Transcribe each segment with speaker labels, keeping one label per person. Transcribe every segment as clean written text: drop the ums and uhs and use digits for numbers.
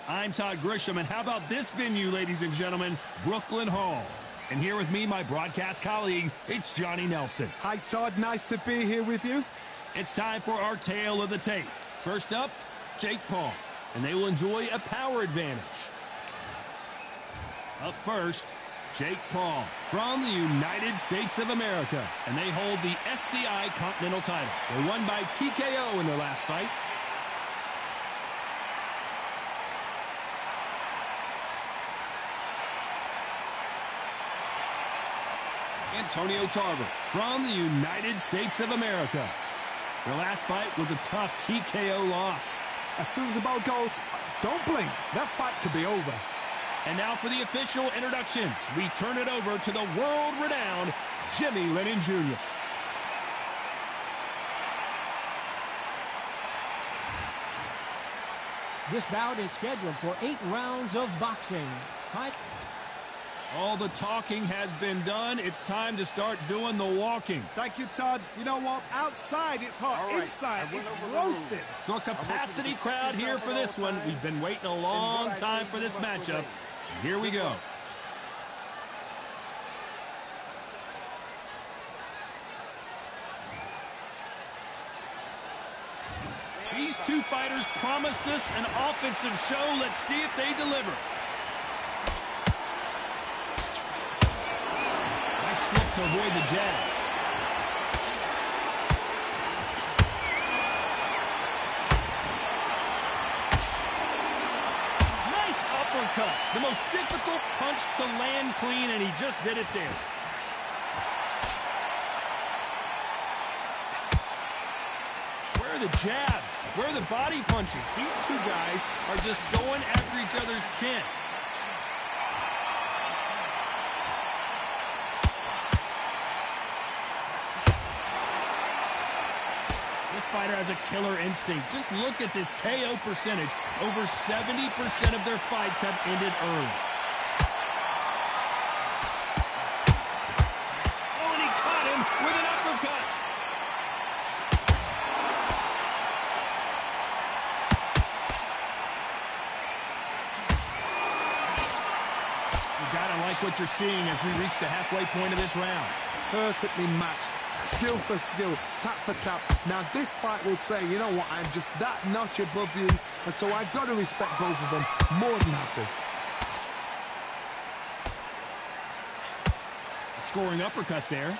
Speaker 1: I'm Todd Grisham, and how about this venue, ladies and gentlemen? Brooklyn Hall. And here with me, my broadcast colleague, it's Johnny Nelson.
Speaker 2: Hi, Todd. Nice to be here with you.
Speaker 1: It's time for our tale of the tape. First up, Jake Paul, and they will enjoy a power advantage. Up first, Jake Paul from the United States of America, and they hold the SCI Continental title. They won by TKO in their last fight. Antonio Tarver from the United States of America. Their last fight was a tough TKO loss.
Speaker 2: As soon as the ball goes, don't blink. That fight could be over.
Speaker 1: And now for the official introductions. We turn it over to the world-renowned Jimmy Lennon Jr.
Speaker 3: This bout is scheduled for 8 rounds of boxing. Fight.
Speaker 1: All the talking has been done. It's time to start doing the walking.
Speaker 2: Thank you, Todd. You know what? Outside, it's hot. Right. Inside, it's roasted.
Speaker 1: So a capacity crowd here for this one. We've been waiting a long time for this matchup. Here we go. These two fighters promised us an offensive show. Let's see if they deliver. Nice slip to avoid the jab. Uppercut, the most difficult punch to land clean, and he just did it there. Where are the jabs? Where are the body punches? These two guys are just going after each other's chin. This fighter has a killer instinct. Just look at this KO percentage. Over 70% of their fights have ended early. Oh, and he caught him with an uppercut. You gotta like what you're seeing as we reach the halfway point of this round.
Speaker 2: Perfectly matched. Skill for skill, tap for tap. Now this fight will say, you know what, I'm just that notch above you, and so I've got to respect both of them more than happy.
Speaker 1: A scoring uppercut there.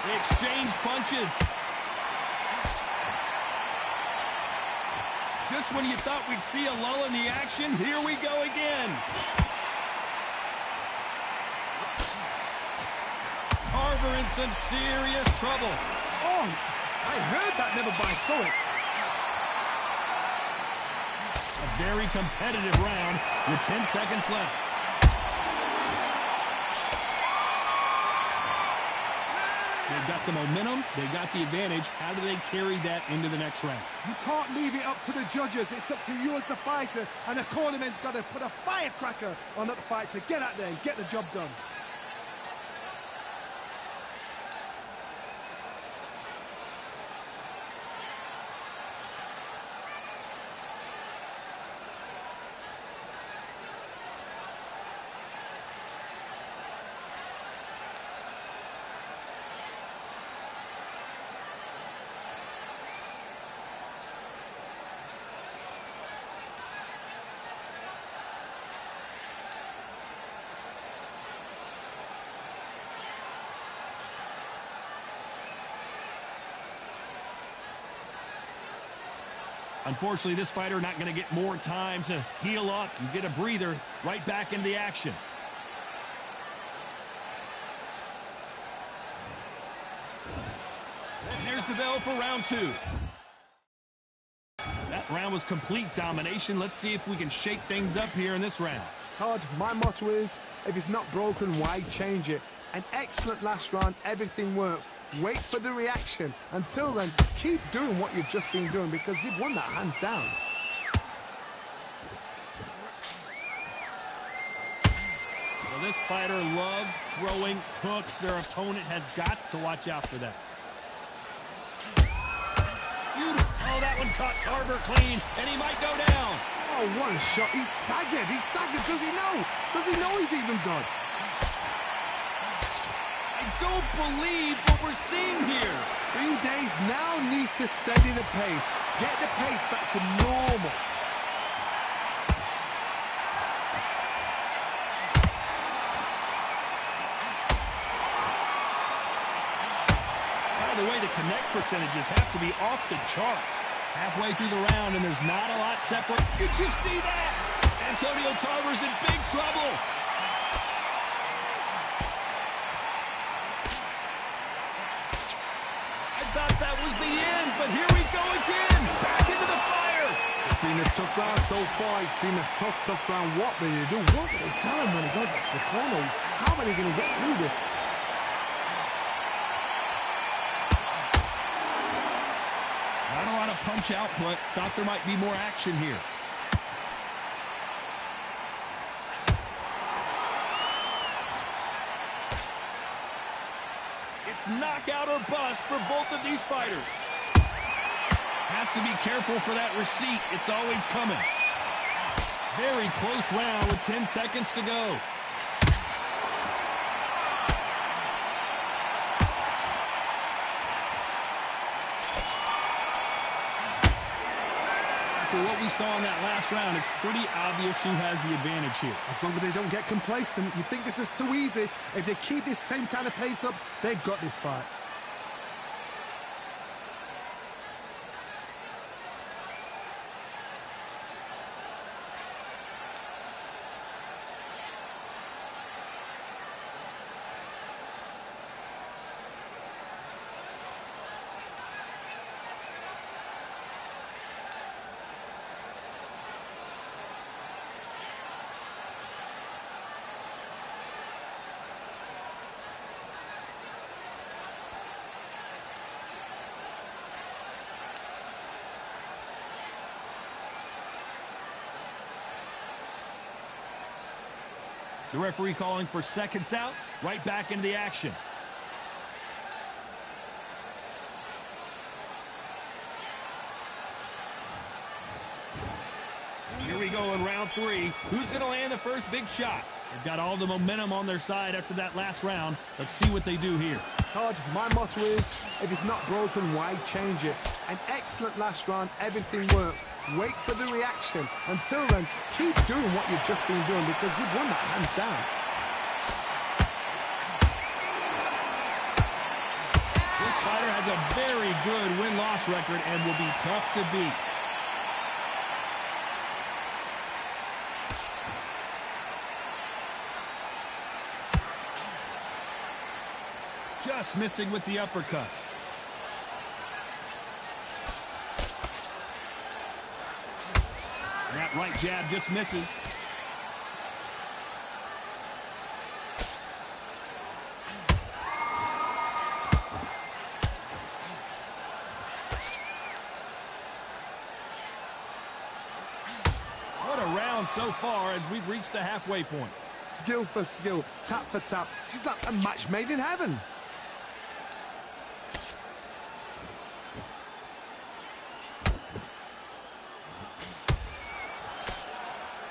Speaker 1: They exchange punches. Just when you thought we'd see a lull in the action, here we go again. Tarver in some serious trouble.
Speaker 2: Oh, I heard that, never by saw it.
Speaker 1: A very competitive round with 10 seconds left. They've got the momentum, they've got the advantage. How do they carry that into the next round?
Speaker 2: You can't leave it up to the judges. It's up to you as the fighter, and the cornerman's got to put a firecracker on that fight to get out there and get the job done.
Speaker 1: Unfortunately, this fighter not going to get more time to heal up and get a breather. Right back into the action. And there's the bell for round 2. That round was complete domination. Let's see if we can shake things up here in this round.
Speaker 2: Todd, my motto is, if it's not broken, why change it? An excellent last round, everything works. Wait for the reaction. Until then, keep doing what you've just been doing because you've won that hands down.
Speaker 1: Well, this fighter loves throwing hooks. Their opponent has got to watch out for that. Beautiful. Oh, that one caught Tarver clean, and he might go down.
Speaker 2: Oh, what a shot. He's staggered. He's staggered. Does he know? Does he know he's even good?
Speaker 1: I don't believe what we're seeing here.
Speaker 2: Green Days now needs to steady the pace. Get the pace back to normal.
Speaker 1: By the way, the connect percentages have to be off the charts. Halfway through the round, and there's not a lot separate. Did you see that? Antonio Tarver's in big trouble. I thought that was the end, but here we go again. Back into the fire.
Speaker 2: It's been a tough round so far. It's been a tough round. What do they do? What do they tell him when he goes back to the corner? How are they going to get through this?
Speaker 1: Not a lot of punch output. Thought there might be more action here. It's knockout or bust for both of these fighters. Has to be careful for that receipt. It's always coming. Very close round with 10 seconds to go. After what we saw in that last round, it's pretty obvious who has the advantage here.
Speaker 2: As long as they don't get complacent, you think this is too easy. If they keep this same kind of pace up, they've got this fight.
Speaker 1: The referee calling for seconds out, right back into the action. Here we go in round 3. Who's going to land the first big shot? They've got all the momentum on their side after that last round. Let's see what they do here.
Speaker 2: Todd, my motto is, if it's not broken, why change it? An excellent last round, everything works. Wait for the reaction. Until then, keep doing what you've just been doing because you've won that hands down.
Speaker 1: This fighter has a very good win-loss record and will be tough to beat. Just missing with the uppercut. That right jab just misses. What a round so far as we've reached the halfway point.
Speaker 2: Skill for skill, tap for tap. She's like a match made in heaven.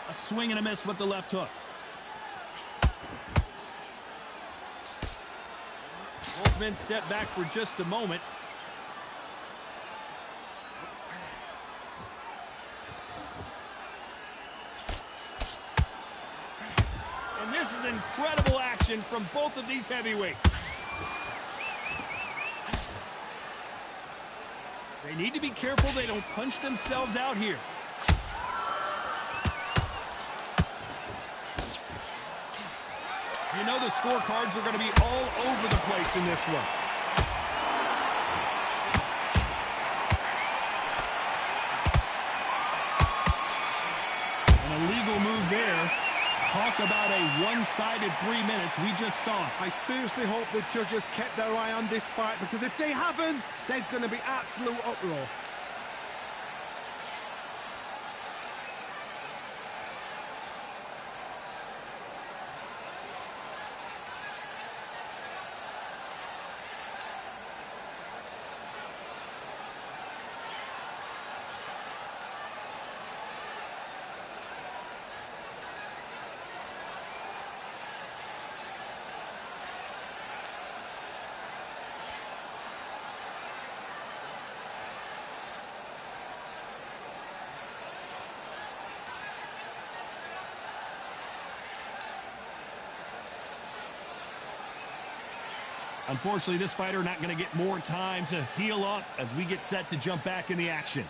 Speaker 1: A swing and a miss with the left hook. Both men step back for just a moment. And this is incredible action from both of these heavyweights. They need to be careful they don't punch themselves out here. You know the scorecards are going to be all over the place in this one. An illegal move there. Talk about a one-sided 3 minutes we just saw.
Speaker 2: I seriously hope the judges kept their eye on this fight because if they haven't, there's going to be absolute uproar.
Speaker 1: Unfortunately, this fighter not going to get more time to heal up as we get set to jump back in the action.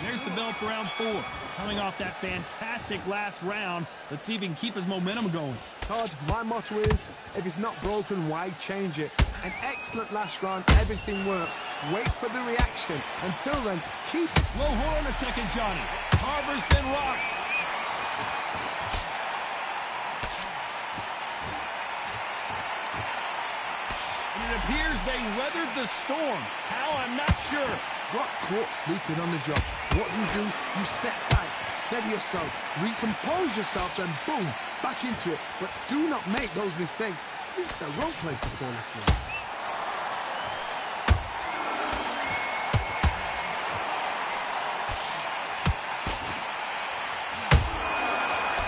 Speaker 1: There's the bell for round 4. Coming off that fantastic last round, let's see if he can keep his momentum going.
Speaker 2: Todd, my motto is, if it's not broken, why change it? An excellent last round, everything works. Wait for the reaction. Until then, keep...
Speaker 1: Whoa, hold on a second, Johnny. Carver's been rocked. And it appears they weathered the storm. How, I'm not sure.
Speaker 2: Got caught sleeping on the job. What do? You step back, steady yourself, recompose yourself, then boom, back into it. But do not make those mistakes. This is the wrong place to fall asleep.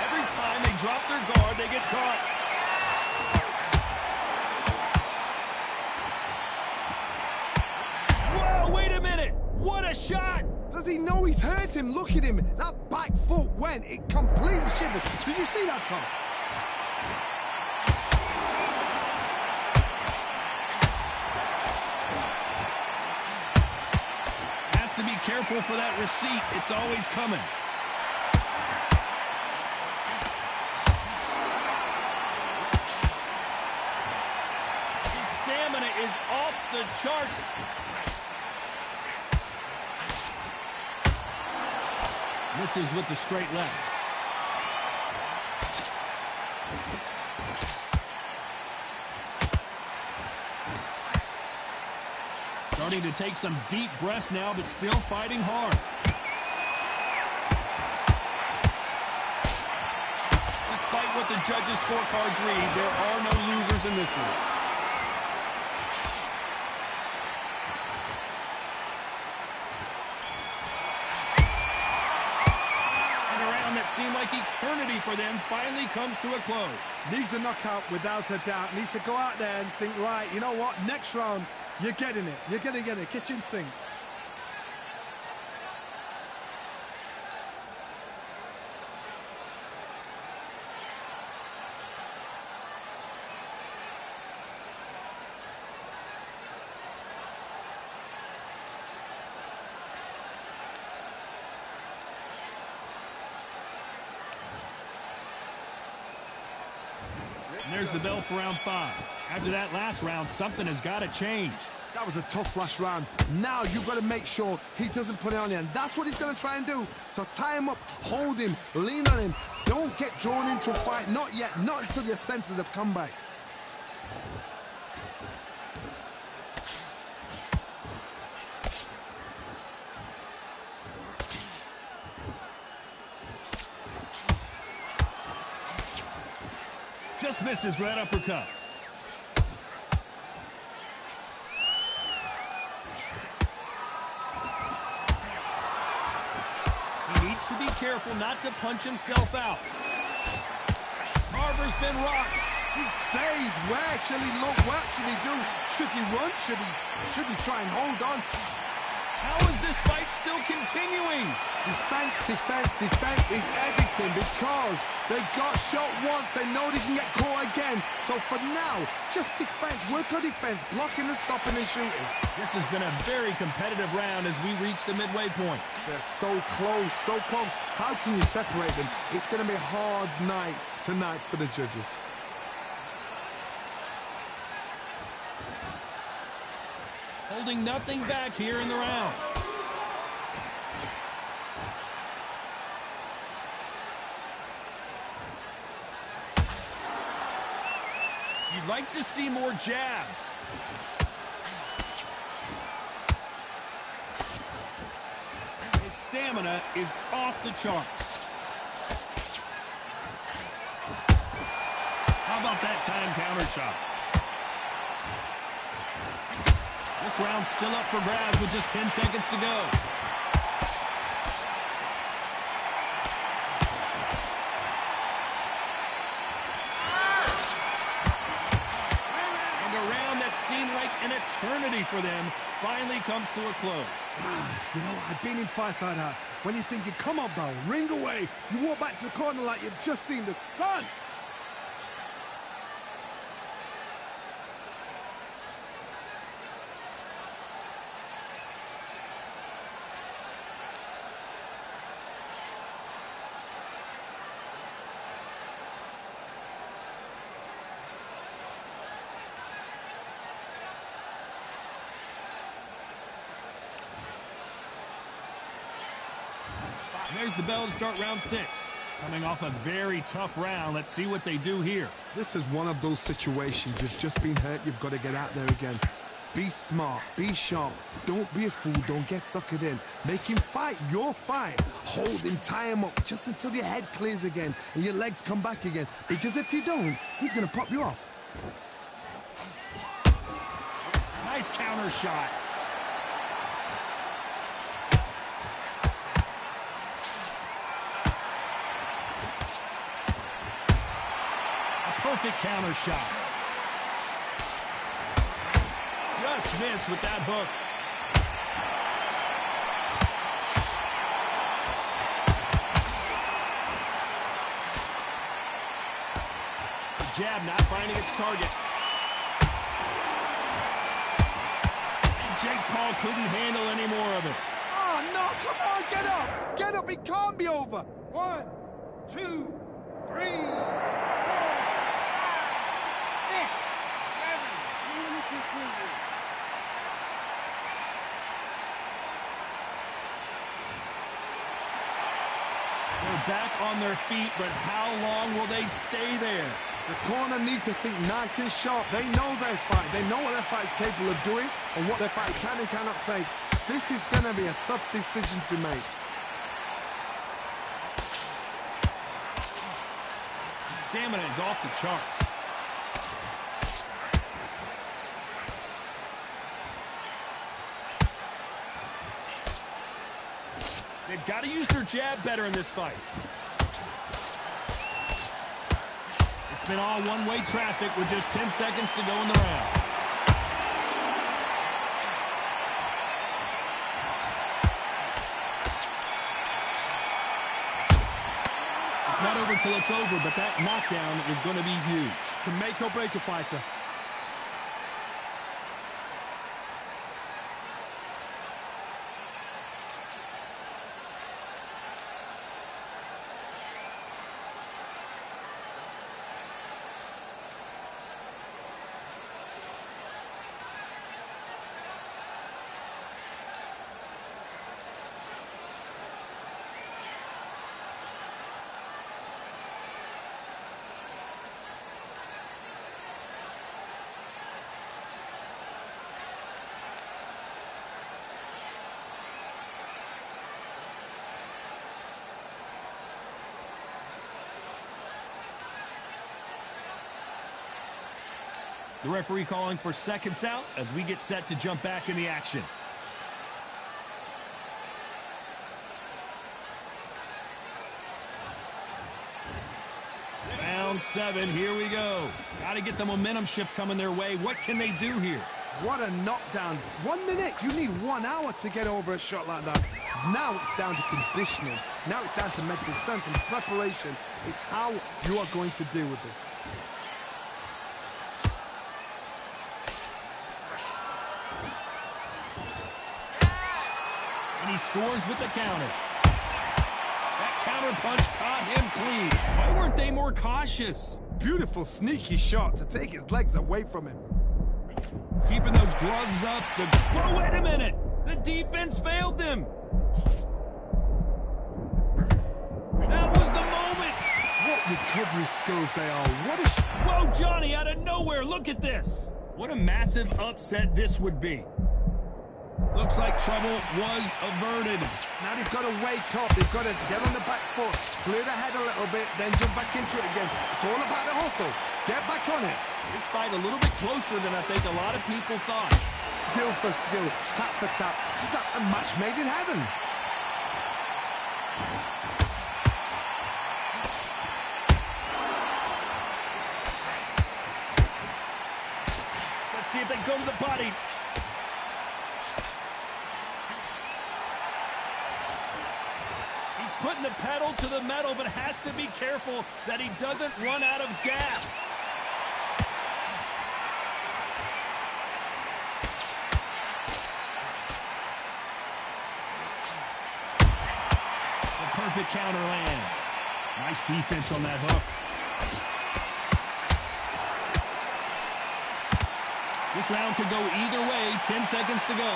Speaker 1: Every time they drop their guard, they get caught. Whoa, wait a minute. What a shot.
Speaker 2: Does he know he's hurt him? Look at him. That back foot went. It completely shivered. Did you see that, Tom?
Speaker 1: Has to be careful for that receipt. It's always coming. His stamina is off the charts. Misses with the straight left. Starting to take some deep breaths now, but still fighting hard. Despite what the judges' scorecards read, there are no losers in this one. Seemed like eternity for them finally comes to a close.
Speaker 4: Needs a knockout without a doubt. Needs to go out there and think, right, you know what, next round, you're getting it. You're going to get it. Kitchen sink.
Speaker 1: And there's the bell for round 5. After that last round, something has got to change.
Speaker 2: That was a tough last round. Now you've got to make sure he doesn't put it on you, and that's what he's going to try and do. So tie him up, hold him, lean on him. Don't get drawn into a fight. Not yet. Not until your senses have come back.
Speaker 1: Just misses right uppercut. He needs to be careful not to punch himself out. Carver's been rocked.
Speaker 2: He's dazed. Where should he look? What should he do? Should he run? Should he try and hold on?
Speaker 1: How is this fight still continuing?
Speaker 2: Defense, defense, defense is everything because they got shot once. They know they can get caught again. So for now, just defense. Work on defense, blocking and stopping and shooting.
Speaker 1: This has been a very competitive round as we reach the midway point.
Speaker 2: They're so close, so close. How can you separate them? It's going to be a hard night tonight for the judges.
Speaker 1: Holding nothing back here in the round. You'd like to see more jabs. His stamina is off the charts. How about that time counter shot? This round's still up for grabs with just 10 seconds to go. And a round that seemed like an eternity for them finally comes to a close.
Speaker 4: You know, I've been in fights like that. when you're thinking, come on, Bell, ring away. You walk back to the corner like you've just seen the sun.
Speaker 1: There's the bell to start round 6. Coming off a very tough round. Let's see what they do here.
Speaker 2: This is one of those situations. You've just been hurt. You've got to get out there again. Be smart. Be sharp. Don't be a fool. Don't get suckered in. Make him fight your fight. Hold him. Tie him up just until your head clears again and your legs come back again. Because if you don't, he's going to pop you off.
Speaker 1: Nice counter shot. Perfect counter shot. Just missed with that hook. The jab not finding its target. And Jake Paul couldn't handle any more of it.
Speaker 2: Oh, no, come on, get up. Get up, it can't be over.
Speaker 5: 1, 2, 3.
Speaker 1: They're back on their feet, but how long will they stay there?
Speaker 2: The corner needs to think nice and sharp. They know their fight. They know what their fight is capable of doing and what their fight can and cannot take. This is going to be a tough decision to make.
Speaker 1: Stamina is off the charts. They've got to use their jab better in this fight. It's been all one-way traffic with just 10 seconds to go in the round. It's not over till it's over, but that knockdown is going to be huge.
Speaker 4: Can make or break a fighter.
Speaker 1: The referee calling for seconds out as we get set to jump back in the action. Round 7, here we go. Got to get the momentum shift coming their way. What can they do here?
Speaker 2: What a knockdown. 1 minute. You need 1 hour to get over a shot like that. Now it's down to conditioning. Now it's down to mental strength and preparation. It's how you are going to deal with this.
Speaker 1: And he scores with the counter. That counter punch caught him clean. Why weren't they more cautious?
Speaker 2: Beautiful, sneaky shot to take his legs away from him.
Speaker 1: Keeping those gloves up. Whoa, wait a minute. The defense failed them. That was the moment.
Speaker 2: What recovery skills they are. What a...
Speaker 1: Whoa, Johnny, out of nowhere. Look at this. What a massive upset this would be. Looks like trouble was averted.
Speaker 2: Now they've got to wake up. They've got to get on the back foot, clear the head a little bit, then jump back into it again. It's all about the hustle. Get back on it.
Speaker 1: This fight a little bit closer than I think a lot of people thought.
Speaker 2: Skill for skill, tap for tap. Just like a match made in heaven.
Speaker 1: Let's see if they go to the body. pedal to the metal, but has to be careful that he doesn't run out of gas. The perfect counter lands. Nice defense on that hook. This round could go either way. 10 seconds to go.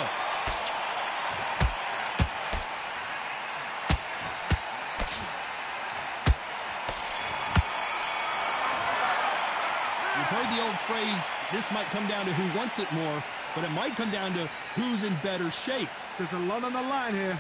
Speaker 1: You've heard the old phrase, this might come down to who wants it more, but it might come down to who's in better shape.
Speaker 4: There's a lot on the line here.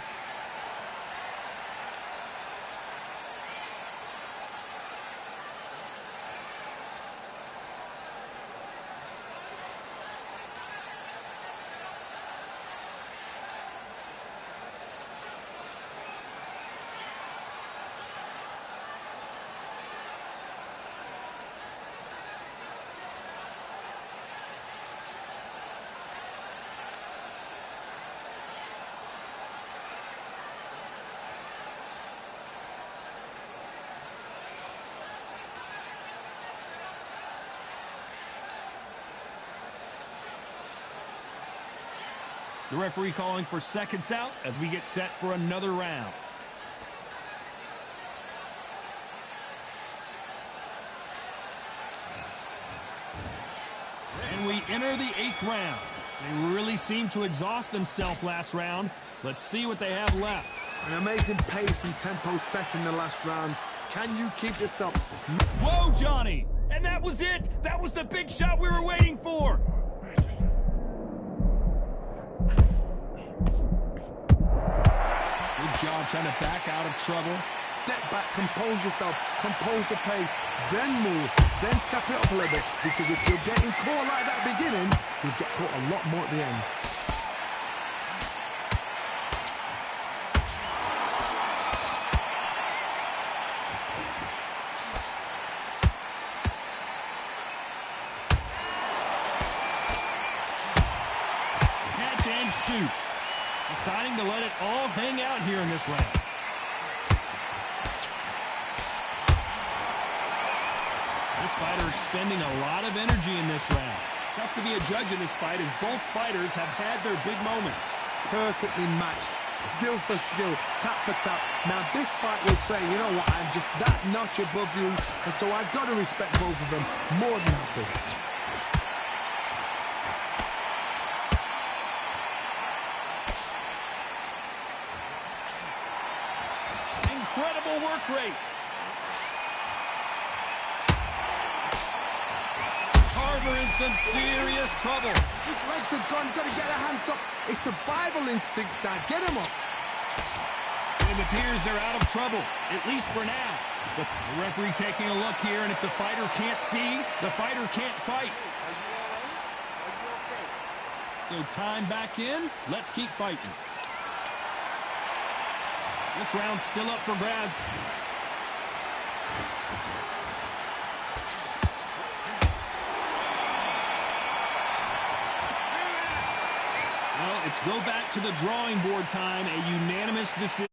Speaker 1: The referee calling for seconds out as we get set for another round. And we enter the 8th round. They really seemed to exhaust themselves last round. Let's see what they have left.
Speaker 2: An amazing pace and tempo set in the last round. Can you keep this up?
Speaker 1: Whoa, Johnny! And that was it! That was the big shot we were waiting for! Good job trying to back out of trouble.
Speaker 2: Step back, compose yourself, compose the pace, then move, then step it up a little bit. Because if you're getting caught like that beginning, you'll get caught a lot more at the end.
Speaker 1: Catch and shoot. Deciding to let it all hang out here in this round. This fighter expending a lot of energy in this round. Tough to be a judge in this fight as both fighters have had their big moments.
Speaker 2: Perfectly matched, skill for skill, tap for tap. Now this fight will say, you know what, I'm just that notch above you, and so I've got to respect both of them more than happy.
Speaker 1: Incredible work rate. Carver in some serious trouble.
Speaker 2: His legs are gone, got to get her hands up. It's survival instincts now, get him up.
Speaker 1: It appears they're out of trouble, at least for now. The referee taking a look here, and if the fighter can't see, the fighter can't fight. So time back in, let's keep fighting. This round's still up for grabs. Well, it's go back to the drawing board time, a unanimous decision.